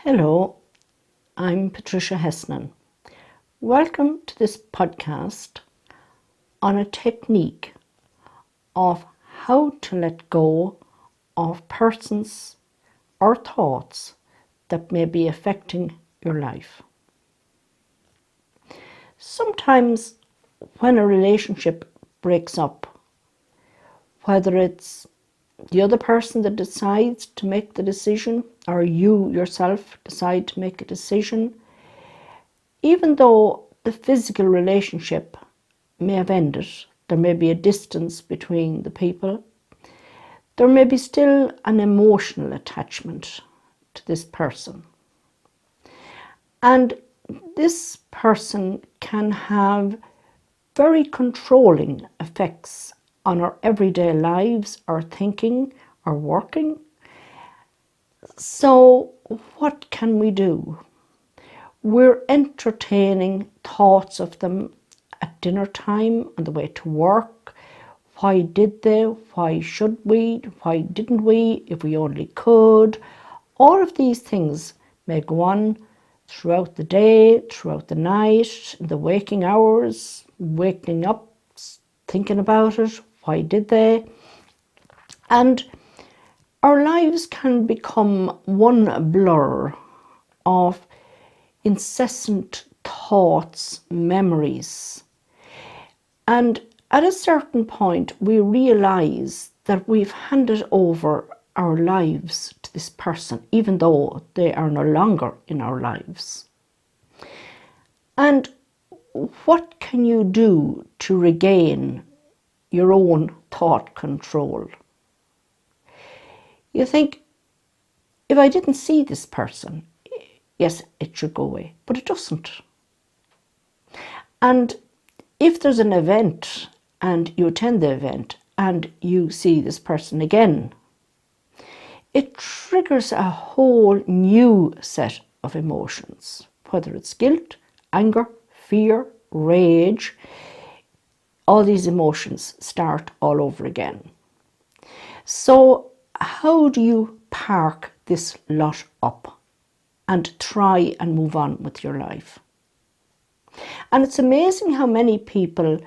Hello, I'm Patricia Hessnan. Welcome to this podcast on a technique of how to let go of persons or thoughts that may be affecting your life. Sometimes when a relationship breaks up, whether it's the other person that decides to make the decision or you yourself decide to make a decision, even though the physical relationship may have ended, there may be a distance between the people, there may be still an emotional attachment to this person. And this person can have very controlling effects on our everyday lives, our thinking, our working. So what can we do? We're entertaining thoughts of them at dinner time, on the way to work. Why did they? Why should we? Why didn't we? If we only could. All of these things may go on throughout the day, throughout the night, in the waking hours, waking up, thinking about it. Why did they? And our lives can become one blur of incessant thoughts, memories. And at a certain point, we realize that we've handed over our lives to this person, even though they are no longer in our lives. And what can you do to regain your own thought control? You think, if I didn't see this person, yes, it should go away, but it doesn't. And if there's an event and you attend the event and you see this person again, it triggers a whole new set of emotions, whether it's guilt, anger, fear, rage. All these emotions start all over again. So how do you park this lot up and try and move on with your life? And it's amazing how many people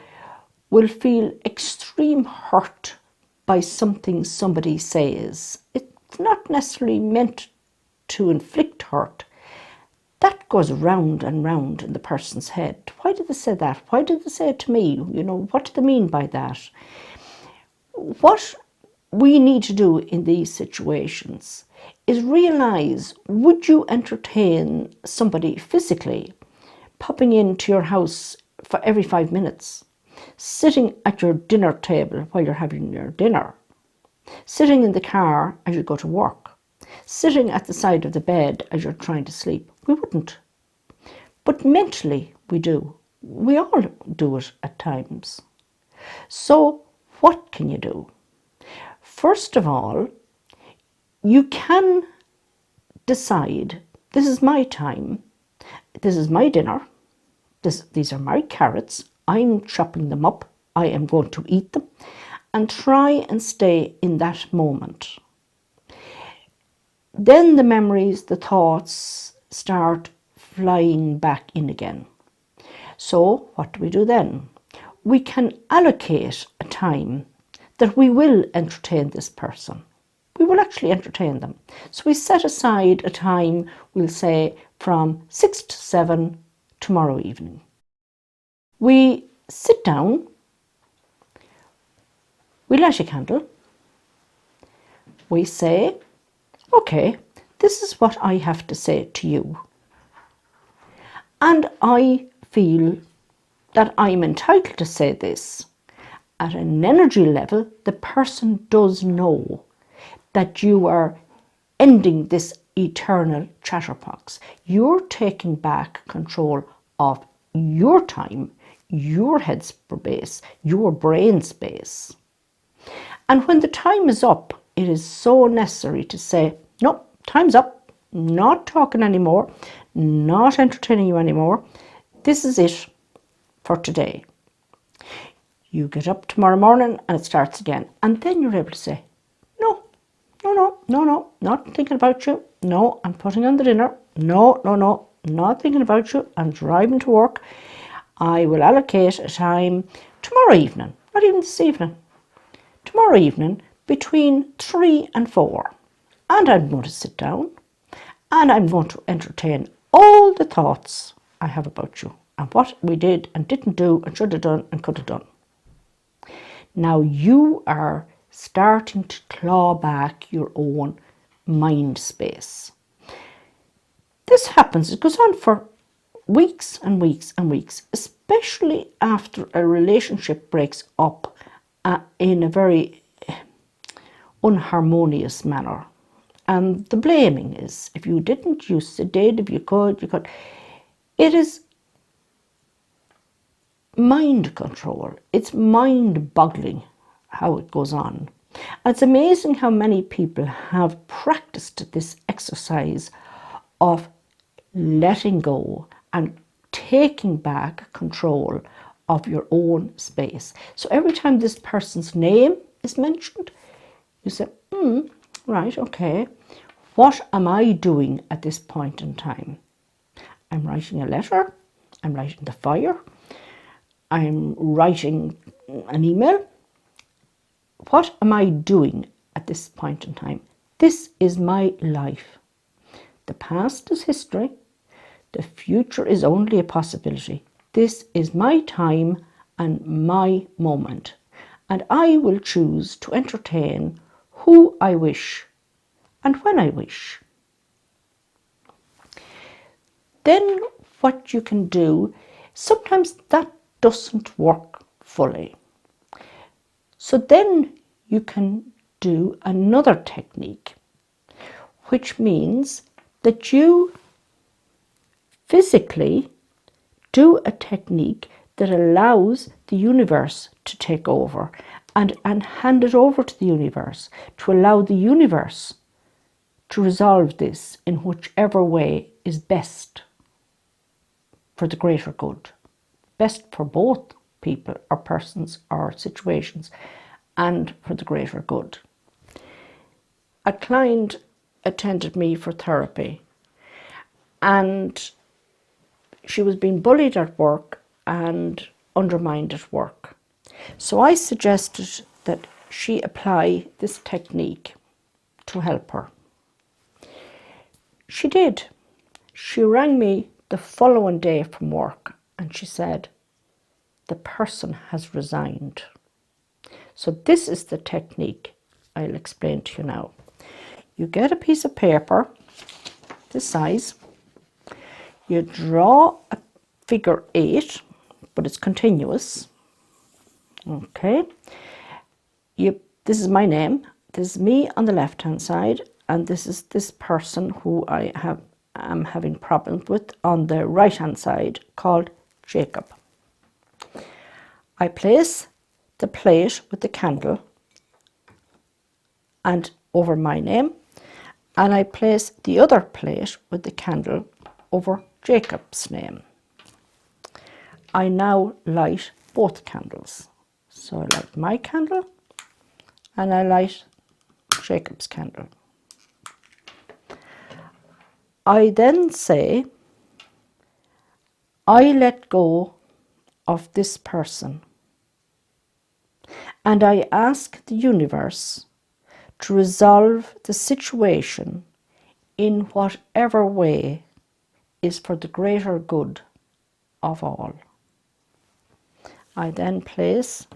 will feel extreme hurt by something somebody says. It's not necessarily meant to inflict hurt. That goes round and round in the person's head. Why did they say that? Why did they say it to me? What do they mean by that? What we need to do in these situations is realize, would you entertain somebody physically popping into your house for every 5 minutes, sitting at your dinner table while you're having your dinner, sitting in the car as you go to work, sitting at the side of the bed as you're trying to sleep? We wouldn't. But mentally we do. We all do it at times. So what can you do? First of all, you can decide, this is my time, this is my dinner, these are my carrots, I'm chopping them up, I am going to eat them, and try and stay in that moment. Then the memories, the thoughts start flying back in again. So what do we do then? We can allocate a time that we will entertain this person. We will actually entertain them. So we set aside a time, we'll say from 6 to 7 tomorrow evening. We sit down, we light a candle, we say, okay, this is what I have to say to you. And I feel that I'm entitled to say this. At an energy level, the person does know that you are ending this eternal chatterbox. You're taking back control of your time, your head space, your brain space. And when the time is up, it is so necessary to say, no, time's up, not talking anymore, not entertaining you anymore. This is it for today. You get up tomorrow morning and it starts again. And then you're able to say, no, not thinking about you. No, I'm putting on the dinner. No, no, no, not thinking about you. I'm driving to work. I will allocate a time tomorrow evening, not even this evening, tomorrow evening between 3 and 4. And I'm going to sit down and I'm going to entertain all the thoughts I have about you and what we did and didn't do and should have done and could have done. Now you are starting to claw back your own mind space. This happens, it goes on for weeks and weeks and weeks, especially after a relationship breaks up in a very unharmonious manner. And the blaming is, if you didn't, you did, if you could, you could. It is mind control. It's mind-boggling how it goes on. And it's amazing how many people have practiced this exercise of letting go and taking back control of your own space. So every time this person's name is mentioned, you say, right, okay, what am I doing at this point in time? I'm writing a letter, I'm lighting the fire, I'm writing an email. What am I doing at this point in time? This is my life. The past is history. The future is only a possibility. This is my time and my moment. And I will choose to entertain who I wish and when I wish. Then what you can do, sometimes that doesn't work fully. So then you can do another technique, which means that you physically do a technique that allows the universe to take over and hand it over to the universe, to allow the universe to resolve this in whichever way is best for the greater good, best for both people or persons or situations, and for the greater good. A client attended me for therapy and she was being bullied at work and undermined at work. So I suggested that she apply this technique to help her. She did. She rang me the following day from work and she said, the person has resigned. So this is the technique I'll explain to you now. You get a piece of paper, this size, you draw a figure 8, but it's continuous. Okay. This is my name, this is me on the left hand side, and this is this person who am having problems with on the right hand side, called Jacob. I place the plate with the candle and over my name, and I place the other plate with the candle over Jacob's name. I now light both candles. So I light my candle and I light Jacob's candle. I then say, I let go of this person and I ask the universe to resolve the situation in whatever way is for the greater good of all. I then place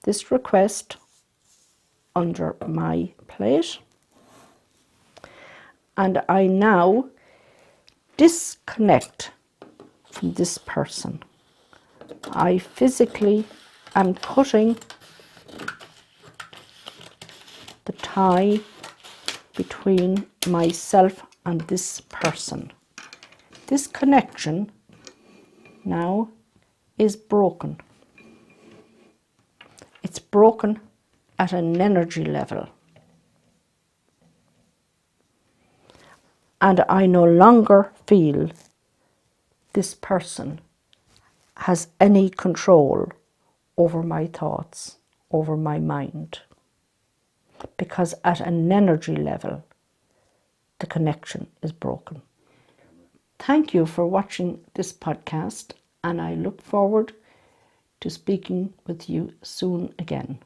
this request under my plate and I now disconnect from this person. I physically am cutting the tie between myself and this person. This connection now is broken. It's broken at an energy level. And I no longer feel this person has any control over my thoughts, over my mind. Because at an energy level, the connection is broken. Thank you for watching this podcast, and I look forward to speaking with you soon again.